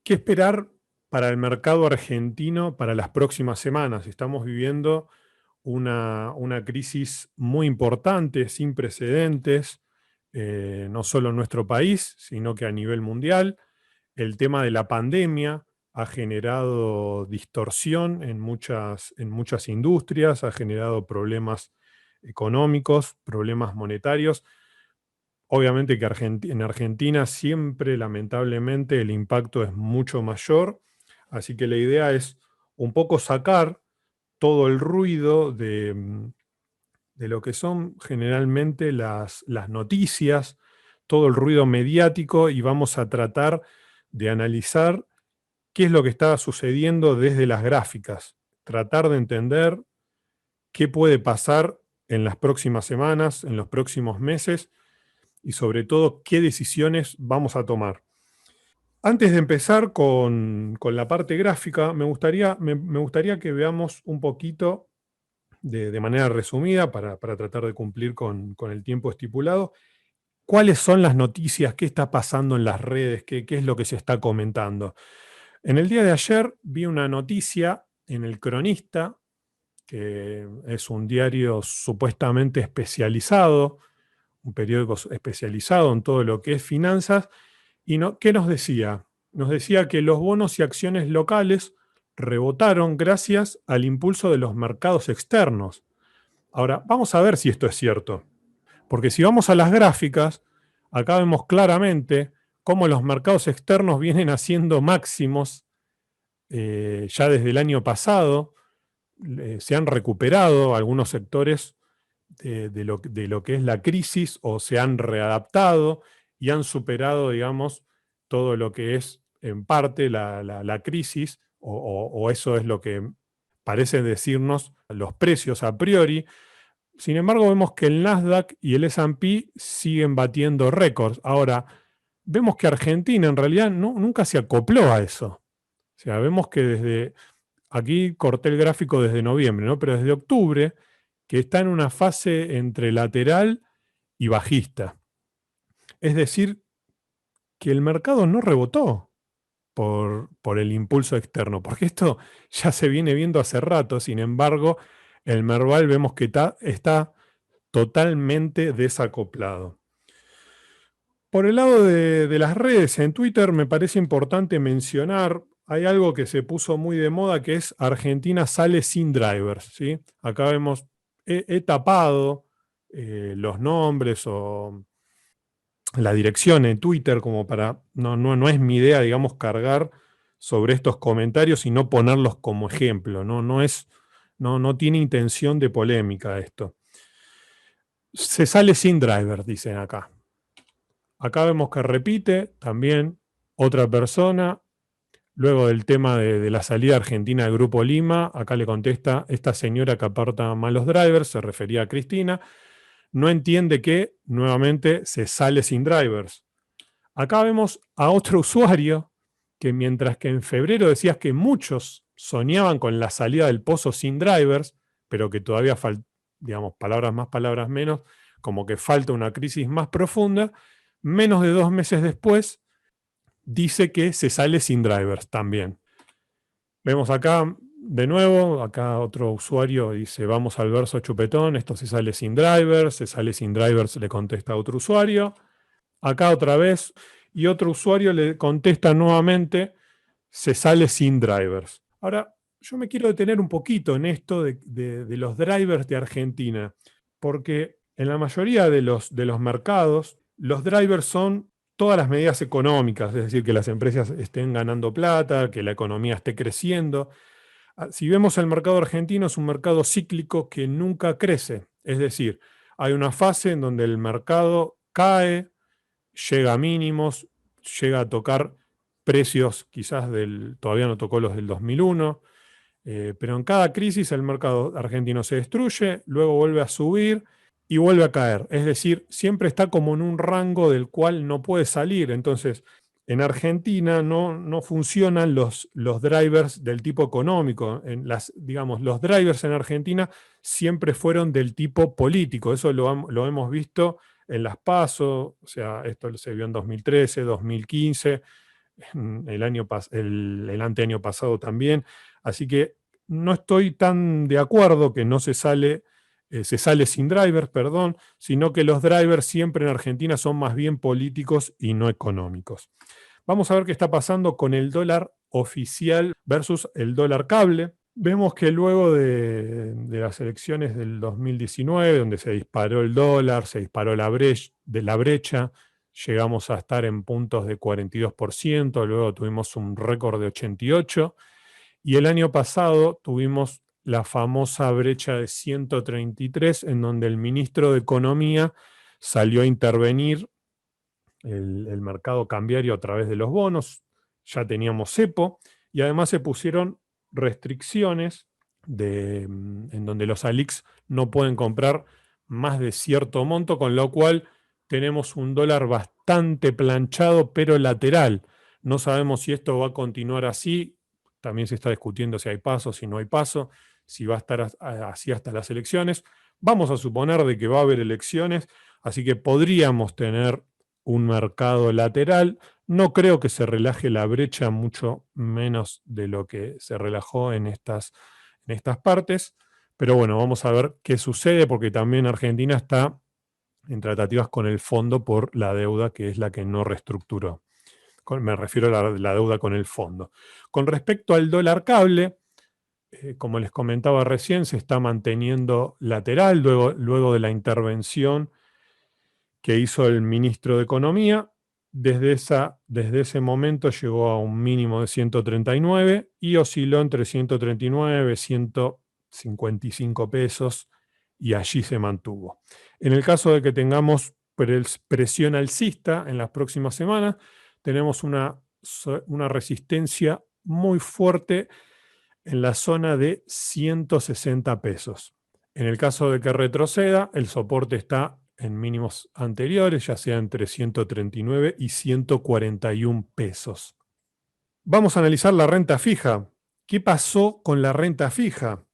¿Qué esperar para el mercado argentino para las próximas semanas? Estamos viviendo una crisis muy importante, sin precedentes, no solo en nuestro país, sino que a nivel mundial. El tema de la pandemia ha generado distorsión en muchas industrias, ha generado problemas económicos, problemas monetarios. Obviamente que en Argentina siempre, lamentablemente, el impacto es mucho mayor, así que la idea es un poco sacar todo el ruido de lo que son generalmente las noticias, todo el ruido mediático, y vamos a tratar de analizar qué es lo que está sucediendo desde las gráficas, tratar de entender qué puede pasar en las próximas semanas, en los próximos meses, y sobre todo qué decisiones vamos a tomar. Antes de empezar con la parte gráfica, me gustaría que veamos un poquito de manera resumida, para tratar de cumplir con el tiempo estipulado, cuáles son las noticias, qué está pasando en las redes, qué es lo que se está comentando. En el día de ayer vi una noticia en El Cronista, que es un diario supuestamente especializado, un periódico especializado en todo lo que es finanzas. ¿Y qué nos decía? Nos decía que los bonos y acciones locales rebotaron gracias al impulso de los mercados externos. Ahora, vamos a ver si esto es cierto. Porque si vamos a las gráficas, acá vemos claramente cómo los mercados externos vienen haciendo máximos ya desde el año pasado. Se han recuperado algunos sectores de lo que es la crisis, o se han readaptado y han superado, digamos, todo lo que es en parte la crisis, o eso es lo que parece decirnos los precios a priori. Sin embargo, vemos que el Nasdaq y el S&P siguen batiendo récords. Ahora, vemos que Argentina en realidad nunca se acopló a eso. O sea, vemos que aquí corté el gráfico desde noviembre, ¿no? Pero desde octubre, que está en una fase entre lateral y bajista. Es decir, que el mercado no rebotó por el impulso externo, porque esto ya se viene viendo hace rato. Sin embargo, el Merval vemos que está totalmente desacoplado. Por el lado de las redes, en Twitter me parece importante mencionar, hay algo que se puso muy de moda, que es Argentina sale sin drivers, ¿sí? Acá vemos, he tapado los nombres o la dirección en Twitter, como para, no es mi idea, digamos, cargar sobre estos comentarios y no ponerlos como ejemplo, no tiene intención de polémica esto. Se sale sin drivers, dicen acá. Acá vemos que repite también otra persona, luego del tema de la salida argentina del Grupo Lima. Acá le contesta esta señora que aparta malos drivers, se refería a Cristina, no entiende que nuevamente se sale sin drivers. Acá vemos a otro usuario que, mientras que en febrero decías que muchos soñaban con la salida del pozo sin drivers, pero que todavía digamos, palabras más, palabras menos, como que falta una crisis más profunda, menos de 2 meses después dice que se sale sin drivers también. Vemos acá, de nuevo, acá otro usuario dice, vamos al verso chupetón, esto se sale sin drivers, le contesta a otro usuario. Acá otra vez, y otro usuario le contesta nuevamente, se sale sin drivers. Ahora, yo me quiero detener un poquito en esto de los drivers de Argentina, porque en la mayoría de los mercados, los drivers son todas las medidas económicas, es decir, que las empresas estén ganando plata, que la economía esté creciendo. Si vemos el mercado argentino, es un mercado cíclico que nunca crece. Es decir, hay una fase en donde el mercado cae, llega a mínimos, llega a tocar precios quizás todavía no tocó los del 2001, pero en cada crisis el mercado argentino se destruye, luego vuelve a subir y vuelve a caer. Es decir, siempre está como en un rango del cual no puede salir. Entonces, en Argentina no funcionan los drivers del tipo económico. Digamos, los drivers en Argentina siempre fueron del tipo político. Eso lo hemos visto en las PASO, o sea, esto se vio en 2013, 2015. el anteaño pasado también. Así que no estoy tan de acuerdo que no se sale sin drivers, perdón, sino que los drivers siempre en Argentina son más bien políticos y no económicos. Vamos a ver qué está pasando con el dólar oficial versus el dólar cable. Vemos que luego de las elecciones del 2019, donde se disparó el dólar, se disparó la brecha, llegamos a estar en puntos de 42%, luego tuvimos un récord de 88%, y el año pasado tuvimos la famosa brecha de 133, en donde el ministro de Economía salió a intervenir el mercado cambiario a través de los bonos. Ya teníamos cepo, y además se pusieron restricciones en donde los ALICs no pueden comprar más de cierto monto, con lo cual tenemos un dólar bastante planchado, pero lateral. No sabemos si esto va a continuar así. También se está discutiendo si hay paso, si no hay paso, si va a estar así hasta las elecciones. Vamos a suponer de que va a haber elecciones, así que podríamos tener un mercado lateral. No creo que se relaje la brecha, mucho menos de lo que se relajó en estas partes. Pero bueno, vamos a ver qué sucede, porque también Argentina está en tratativas con el fondo por la deuda, que es la que no reestructuró. Me refiero a la deuda con el fondo. Con respecto al dólar cable, como les comentaba recién, se está manteniendo lateral luego de la intervención que hizo el ministro de Economía. Desde ese momento llegó a un mínimo de 139 y osciló entre 139 155 pesos, y allí se mantuvo. En el caso de que tengamos presión alcista en las próximas semanas, tenemos una resistencia muy fuerte en la zona de 160 pesos. En el caso de que retroceda, el soporte está en mínimos anteriores, ya sea entre 139 y 141 pesos. Vamos a analizar la renta fija. ¿Qué pasó con la renta fija?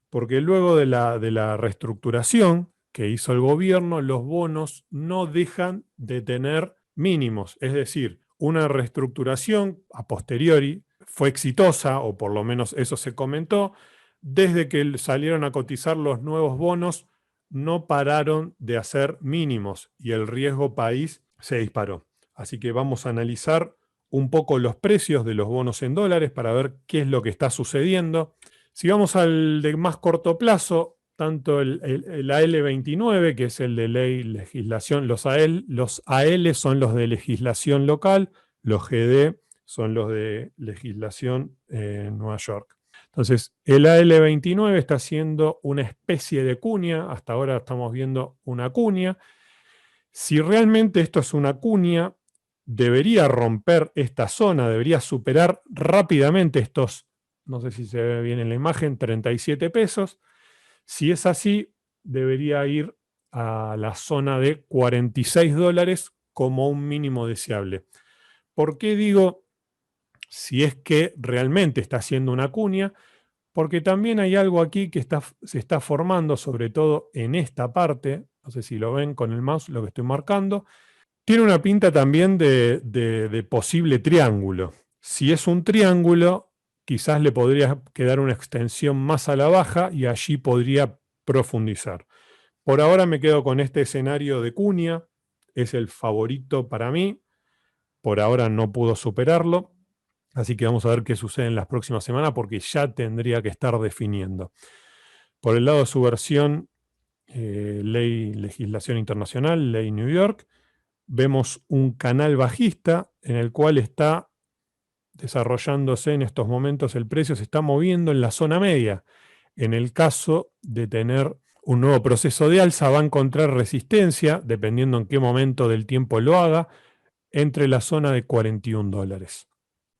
Porque luego de la reestructuración que hizo el gobierno, los bonos no dejan de tener mínimos. Es decir, una reestructuración a posteriori fue exitosa, o por lo menos eso se comentó. Desde que salieron a cotizar los nuevos bonos, no pararon de hacer mínimos y el riesgo país se disparó. Así que vamos a analizar un poco los precios de los bonos en dólares para ver qué es lo que está sucediendo. Si vamos al de más corto plazo, tanto el AL29, que es el de legislación, los AL son los de legislación local, los GD son los de legislación en Nueva York. Entonces, el AL29 está haciendo una especie de cuña. Hasta ahora estamos viendo una cuña. Si realmente esto es una cuña, debería romper esta zona, debería superar rápidamente estos, no sé si se ve bien en la imagen, 37 pesos. Si es así, debería ir a la zona de 46 dólares como un mínimo deseable. ¿Por qué digo si es que realmente está haciendo una cuña? Porque también hay algo aquí que se está formando, sobre todo en esta parte. No sé si lo ven con el mouse, lo que estoy marcando. Tiene una pinta también de posible triángulo. Si es un triángulo, quizás le podría quedar una extensión más a la baja y allí podría profundizar. Por ahora me quedo con este escenario de cuña. Es el favorito para mí. Por ahora no pudo superarlo. Así que vamos a ver qué sucede en las próximas semanas, porque ya tendría que estar definiendo. Por el lado de su versión, legislación internacional, ley New York, vemos un canal bajista en el cual está desarrollándose en estos momentos el precio, se está moviendo en la zona media. En el caso de tener un nuevo proceso de alza, va a encontrar resistencia, dependiendo en qué momento del tiempo lo haga, entre la zona de 41 dólares.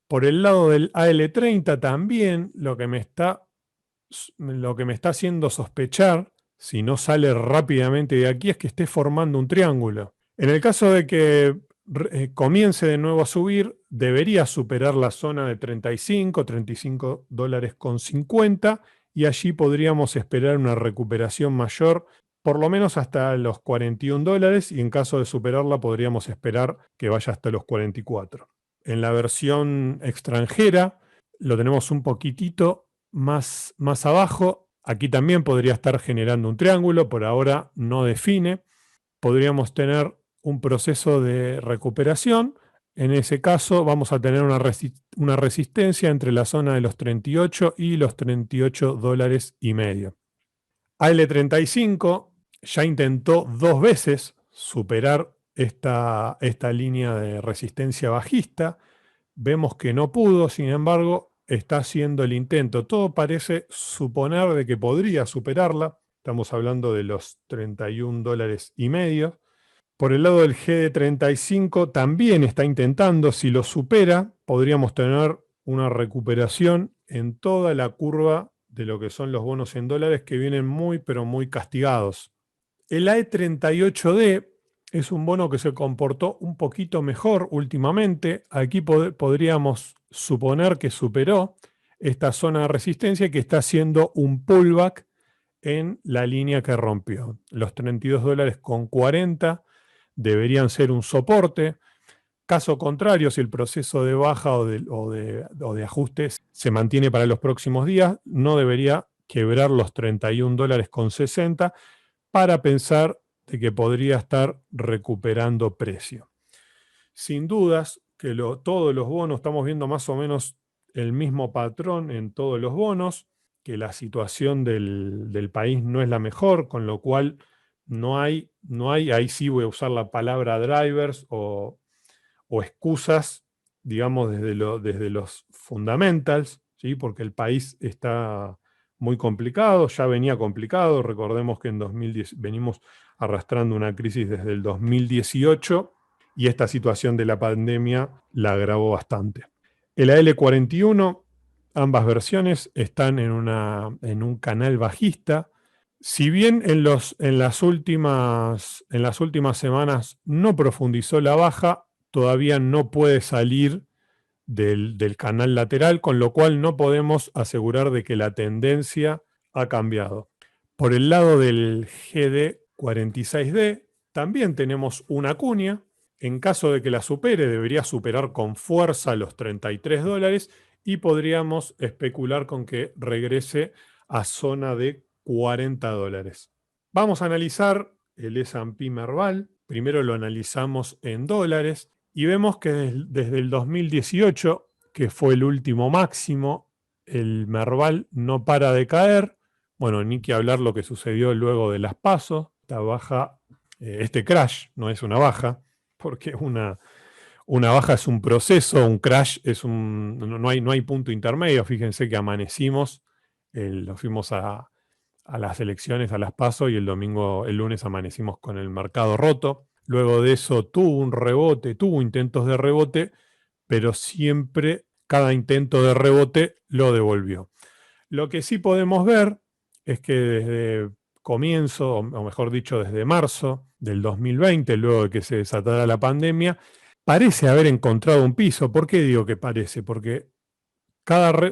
Por el lado del AL30 también lo que me está haciendo sospechar, si no sale rápidamente de aquí, es que esté formando un triángulo. En el caso de que comience de nuevo a subir, debería superar la zona de 35 dólares con 50, y allí podríamos esperar una recuperación mayor, por lo menos hasta los 41 dólares, y en caso de superarla podríamos esperar que vaya hasta los 44. En la versión extranjera lo tenemos un poquitito más abajo. Aquí también podría estar generando un triángulo, por ahora no define. Podríamos tener un proceso de recuperación. En ese caso vamos a tener una resistencia entre la zona de los 38 y los 38 dólares y medio. AL35 ya intentó 2 veces superar esta línea de resistencia bajista. Vemos que no pudo, sin embargo, está haciendo el intento. Todo parece suponer de que podría superarla. Estamos hablando de los 31 dólares y medio. Por el lado del GD35 también está intentando. Si lo supera, podríamos tener una recuperación en toda la curva de lo que son los bonos en dólares que vienen muy, pero muy castigados. El AE38D es un bono que se comportó un poquito mejor últimamente. Aquí podríamos suponer que superó esta zona de resistencia y que está haciendo un pullback en la línea que rompió. Los 32 dólares con 40 deberían ser un soporte. Caso contrario, si el proceso de baja o de ajustes se mantiene para los próximos días, no debería quebrar los 31 dólares con 60 para pensar de que podría estar recuperando precio. Sin dudas que todos los bonos, estamos viendo más o menos el mismo patrón en todos los bonos, que la situación del país no es la mejor, con lo cual no hay, ahí sí voy a usar la palabra drivers o excusas, digamos, desde los fundamentals, ¿sí? Porque el país está muy complicado, ya venía complicado. Recordemos que en 2010 venimos arrastrando una crisis desde el 2018 y esta situación de la pandemia la agravó bastante. El AL41, ambas versiones están en un canal bajista. Si bien en las últimas semanas no profundizó la baja, todavía no puede salir del canal lateral, con lo cual no podemos asegurar de que la tendencia ha cambiado. Por el lado del GD46D también tenemos una cuña. En caso de que la supere, debería superar con fuerza los 33 dólares y podríamos especular con que regrese a zona de 40 dólares. Vamos a analizar el S&P Merval. Primero lo analizamos en dólares y vemos que desde el 2018, que fue el último máximo, el Merval no para de caer. Bueno, ni que hablar lo que sucedió luego de las PASO. Esta baja, este crash no es una baja, porque una baja es un proceso, un crash es no hay punto intermedio. Fíjense que amanecimos, lo fuimos a las elecciones, a las PASO, y el lunes amanecimos con el mercado roto. Luego de eso tuvo un rebote, tuvo intentos de rebote, pero siempre cada intento de rebote lo devolvió. Lo que sí podemos ver es que desde comienzo, o mejor dicho, desde marzo del 2020, luego de que se desatara la pandemia, parece haber encontrado un piso. ¿Por qué digo que parece? Porque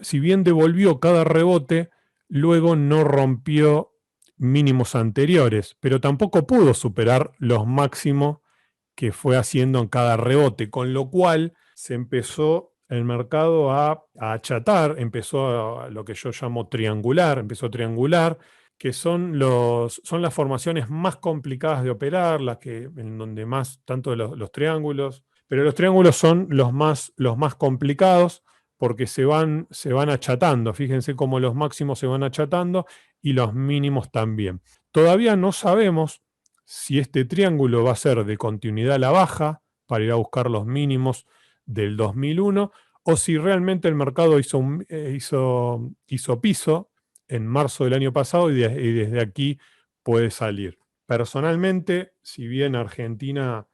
si bien devolvió cada rebote, luego no rompió mínimos anteriores, pero tampoco pudo superar los máximos que fue haciendo en cada rebote, con lo cual se empezó el mercado a achatar, empezó a lo que yo llamo triangular, empezó a triangular, que son las formaciones más complicadas de operar, en donde más, tanto los triángulos, pero los triángulos son los más complicados porque se van achatando. Fíjense cómo los máximos se van achatando y los mínimos también. Todavía no sabemos si este triángulo va a ser de continuidad a la baja para ir a buscar los mínimos del 2001 o si realmente el mercado hizo piso en marzo del año pasado y desde aquí puede salir. Personalmente, si bien Argentina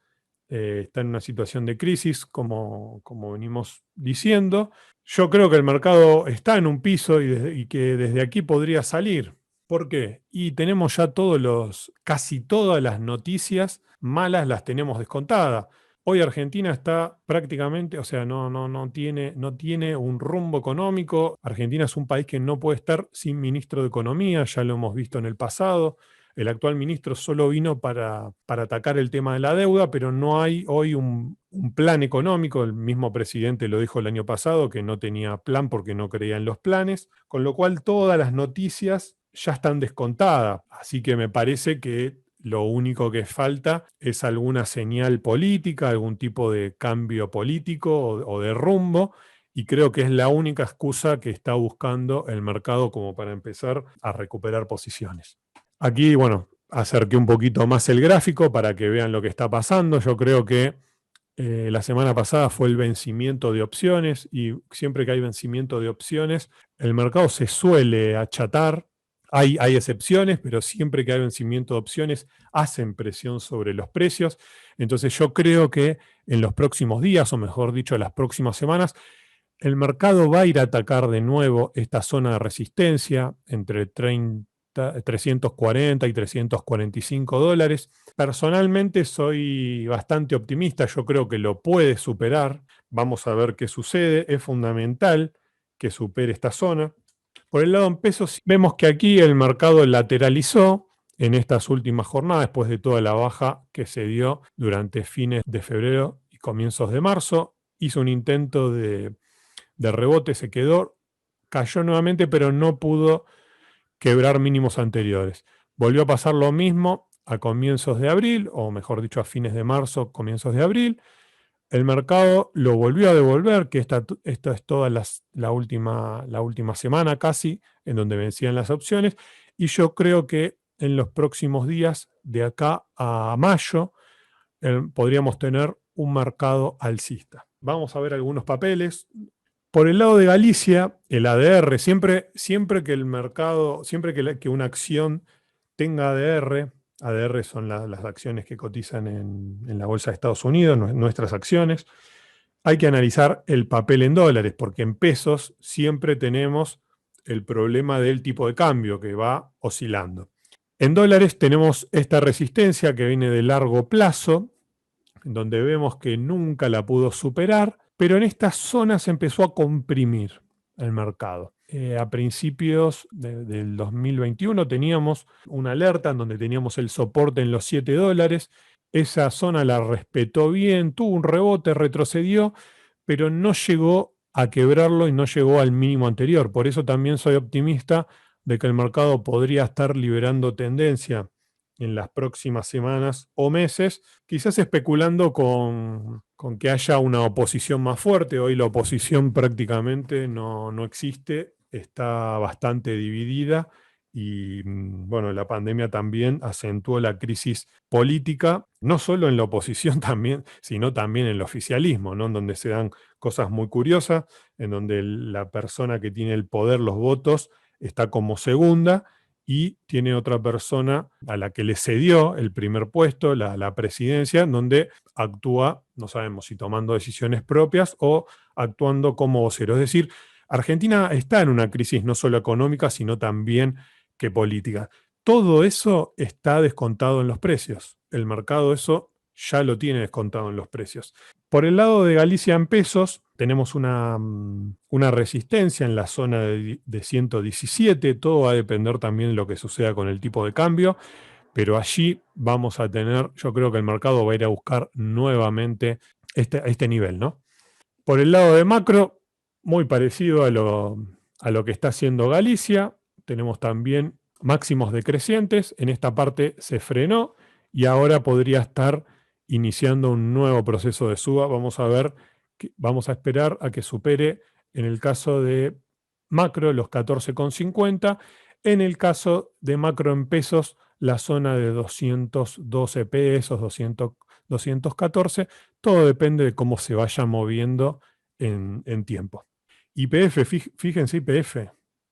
está en una situación de crisis, como venimos diciendo, yo creo que el mercado está en un piso y que desde aquí podría salir. ¿Por qué? Y tenemos ya casi todas las noticias malas las tenemos descontadas. Hoy Argentina está prácticamente, o sea, no tiene un rumbo económico. Argentina es un país que no puede estar sin ministro de Economía, ya lo hemos visto en el pasado. el actual ministro solo vino para atacar el tema de la deuda, pero no hay hoy un plan económico. El mismo presidente lo dijo el año pasado, que no tenía plan porque no creía en los planes, con lo cual todas las noticias ya están descontadas. Así que me parece que lo único que falta es alguna señal política, algún tipo de cambio político o de rumbo, y creo que es la única excusa que está buscando el mercado como para empezar a recuperar posiciones. Aquí, bueno, acerqué un poquito más el gráfico para que vean lo que está pasando. Yo creo que la semana pasada fue el vencimiento de opciones, y siempre que hay vencimiento de opciones, el mercado se suele achatar. Hay excepciones, pero siempre que hay vencimiento de opciones hacen presión sobre los precios. Entonces yo creo que en los próximos días, o mejor dicho, las próximas semanas, el mercado va a ir a atacar de nuevo esta zona de resistencia entre 340 y $345. Personalmente soy bastante optimista, yo creo que lo puede superar. Vamos a ver qué sucede. Es fundamental que supere esta zona. Por el lado en pesos, vemos que aquí el mercado lateralizó en estas últimas jornadas, después de toda la baja que se dio durante fines de febrero y comienzos de marzo. Hizo un intento de rebote, se quedó, cayó nuevamente, pero no pudo quebrar mínimos anteriores. Volvió a pasar lo mismo a comienzos de abril, o mejor dicho, a fines de marzo, comienzos de abril. El mercado lo volvió a devolver, que esta es toda la última semana casi, en donde vencían las opciones, y yo creo que en los próximos días, de acá a mayo, podríamos tener un mercado alcista. Vamos a ver algunos papeles. Por el lado de Galicia, el ADR, siempre que el mercado, siempre que una acción tenga ADR, ADR son las acciones que cotizan en la bolsa de Estados Unidos, nuestras acciones, hay que analizar el papel en dólares, porque en pesos siempre tenemos el problema del tipo de cambio que va oscilando. En dólares tenemos esta resistencia que viene de largo plazo, donde vemos que nunca la pudo superar, pero en estas zonas empezó a comprimir el mercado. A principios del 2021 teníamos una alerta en donde teníamos el soporte en los $7. Esa zona la respetó bien, tuvo un rebote, retrocedió, pero no llegó a quebrarlo y no llegó al mínimo anterior. Por eso también soy optimista de que el mercado podría estar liberando tendencia en las próximas semanas o meses, quizás especulando con que haya una oposición más fuerte. Hoy la oposición prácticamente no existe, está bastante dividida, y bueno, la pandemia también acentuó la crisis política, no solo en la oposición también, sino también en el oficialismo, ¿no? En donde se dan cosas muy curiosas, en donde la persona que tiene el poder, los votos, está como segunda, y tiene otra persona a la que le cedió el primer puesto, la presidencia, en donde actúa, no sabemos si tomando decisiones propias o actuando como vocero. Es decir, Argentina está en una crisis no solo económica, sino también que política. Todo eso está descontado en los precios. El mercado eso ya lo tiene descontado en los precios. Por el lado de Galicia en pesos, tenemos una resistencia en la zona de 117. Todo va a depender también de lo que suceda con el tipo de cambio, pero allí vamos a tener, yo creo que el mercado va a ir a buscar nuevamente este nivel, ¿no? Por el lado de macro, muy parecido a lo que está haciendo Galicia. Tenemos también máximos decrecientes. En esta parte se frenó y ahora podría estar iniciando un nuevo proceso de suba. Vamos a ver, vamos a esperar a que supere, en el caso de macro, los 14,50. En el caso de macro en pesos, la zona de 212 pesos, 214. Todo depende de cómo se vaya moviendo en tiempo. YPF, fíjense YPF,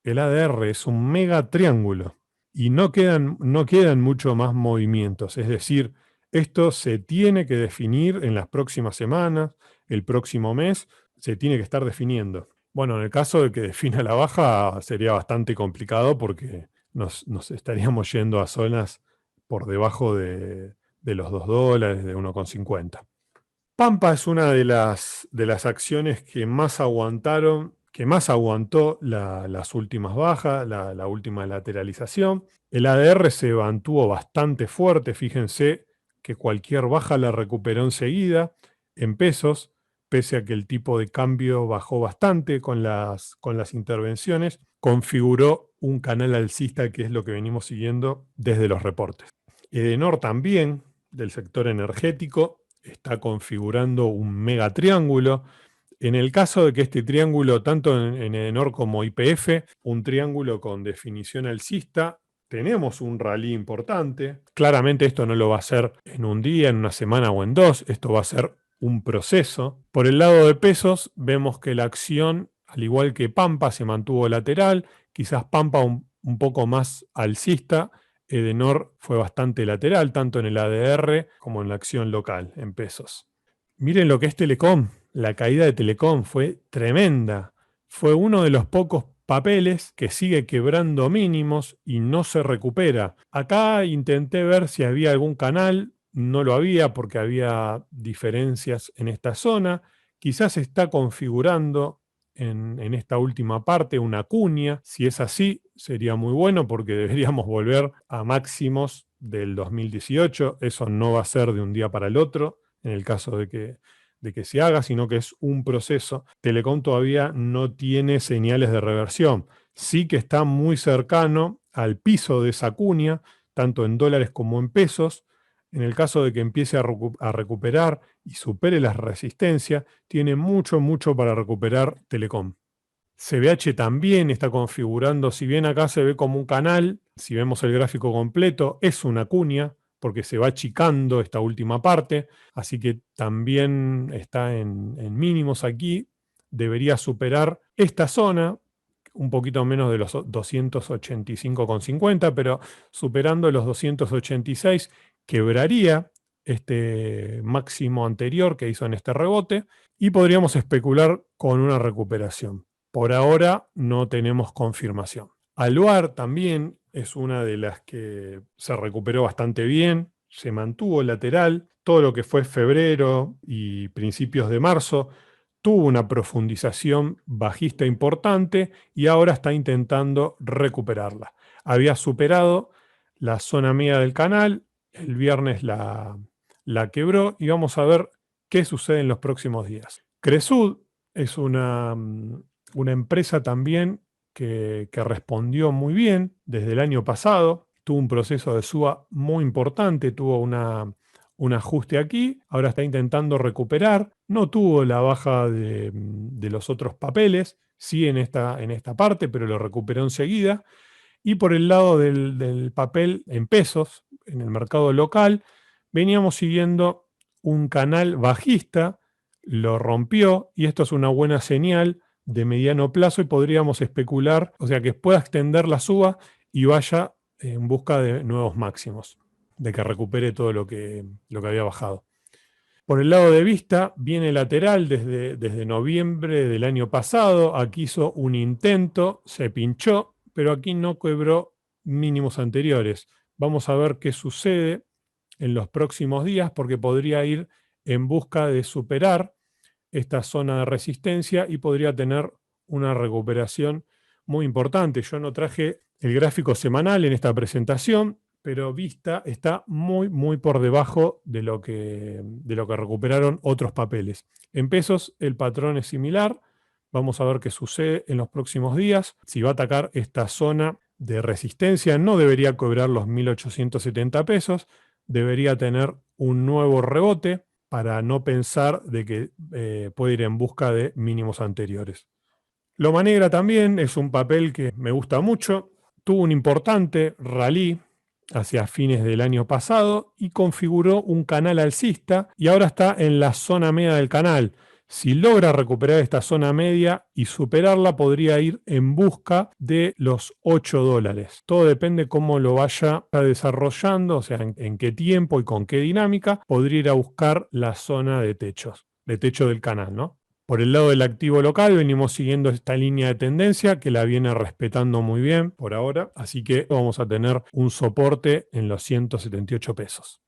el ADR es un mega triángulo y no quedan mucho más movimientos. Es decir, esto se tiene que definir en las próximas semanas, el próximo mes, se tiene que estar definiendo. Bueno, en el caso de que defina la baja sería bastante complicado porque nos estaríamos yendo a zonas por debajo de los $2, de 1,50. Pampa es una de las acciones que más aguantaron, que más aguantó las últimas bajas, la última lateralización. El ADR se mantuvo bastante fuerte, fíjense que cualquier baja la recuperó enseguida en pesos, pese a que el tipo de cambio bajó bastante con las intervenciones, configuró un canal alcista que es lo que venimos siguiendo desde los reportes. Edenor también, del sector energético, está configurando un mega triángulo. En el caso de que este triángulo, tanto en Edenor como YPF, un triángulo con definición alcista, tenemos un rally importante. Claramente esto no lo va a hacer en un día, en una semana o en dos, esto va a ser un proceso. Por el lado de pesos, vemos que la acción, al igual que Pampa, se mantuvo lateral, quizás Pampa un poco más alcista. Edenor fue bastante lateral, tanto en el ADR como en la acción local, en pesos. Miren lo que es Telecom. La caída de Telecom fue tremenda. Fue uno de los pocos papeles que sigue quebrando mínimos y no se recupera. Acá intenté ver si había algún canal, no lo había porque había diferencias en esta zona. Quizás se está configurando en esta última parte una cuña. Si es así, sería muy bueno porque deberíamos volver a máximos del 2018. Eso no va a ser de un día para el otro, en el caso de que se haga, sino que es un proceso. Telecom todavía no tiene señales de reversión. Sí que está muy cercano al piso de esa cuña, tanto en dólares como en pesos. En el caso de que empiece a recuperar y supere las resistencias, tiene mucho, mucho para recuperar Telecom. CBH también está configurando, si bien acá se ve como un canal, si vemos el gráfico completo, es una cuña, porque se va achicando esta última parte, así que también está en mínimos aquí, debería superar esta zona, un poquito menos de los 285,50, pero superando los 286, quebraría este máximo anterior que hizo en este rebote y podríamos especular con una recuperación. Por ahora no tenemos confirmación. Aluar también es una de las que se recuperó bastante bien, se mantuvo lateral, todo lo que fue febrero y principios de marzo tuvo una profundización bajista importante y ahora está intentando recuperarla. Había superado la zona media del canal, el viernes la quebró y vamos a ver qué sucede en los próximos días. Cresud es una empresa también que respondió muy bien desde el año pasado, tuvo un proceso de suba muy importante, tuvo un ajuste aquí, ahora está intentando recuperar, no tuvo la baja de los otros papeles, sí en esta parte, pero lo recuperó enseguida. Y por el lado del papel en pesos, en el mercado local, veníamos siguiendo un canal bajista, lo rompió y esto es una buena señal de mediano plazo y podríamos especular, o sea, que pueda extender la suba y vaya en busca de nuevos máximos, de que recupere todo lo que había bajado. Por el lado de Vista, viene lateral desde noviembre del año pasado. Aquí hizo un intento, se pinchó, pero aquí no quebró mínimos anteriores. Vamos a ver qué sucede en los próximos días, porque podría ir en busca de superar esta zona de resistencia y podría tener una recuperación muy importante. Yo no traje el gráfico semanal en esta presentación, pero Vista está muy, muy por debajo de lo que recuperaron otros papeles. En pesos el patrón es similar. Vamos a ver qué sucede en los próximos días. Si va a atacar esta zona de resistencia, no debería cobrar los 1.870 pesos. Debería tener un nuevo rebote para no pensar de que puede ir en busca de mínimos anteriores. Loma Negra también es un papel que me gusta mucho. Tuvo un importante rally hacia fines del año pasado y configuró un canal alcista y ahora está en la zona media del canal. Si logra recuperar esta zona media y superarla, podría ir en busca de los $8. Todo depende cómo lo vaya desarrollando, o sea, en qué tiempo y con qué dinámica, podría ir a buscar la zona de techo del canal, ¿no? Por el lado del activo local venimos siguiendo esta línea de tendencia que la viene respetando muy bien por ahora, así que vamos a tener un soporte en los 178 pesos.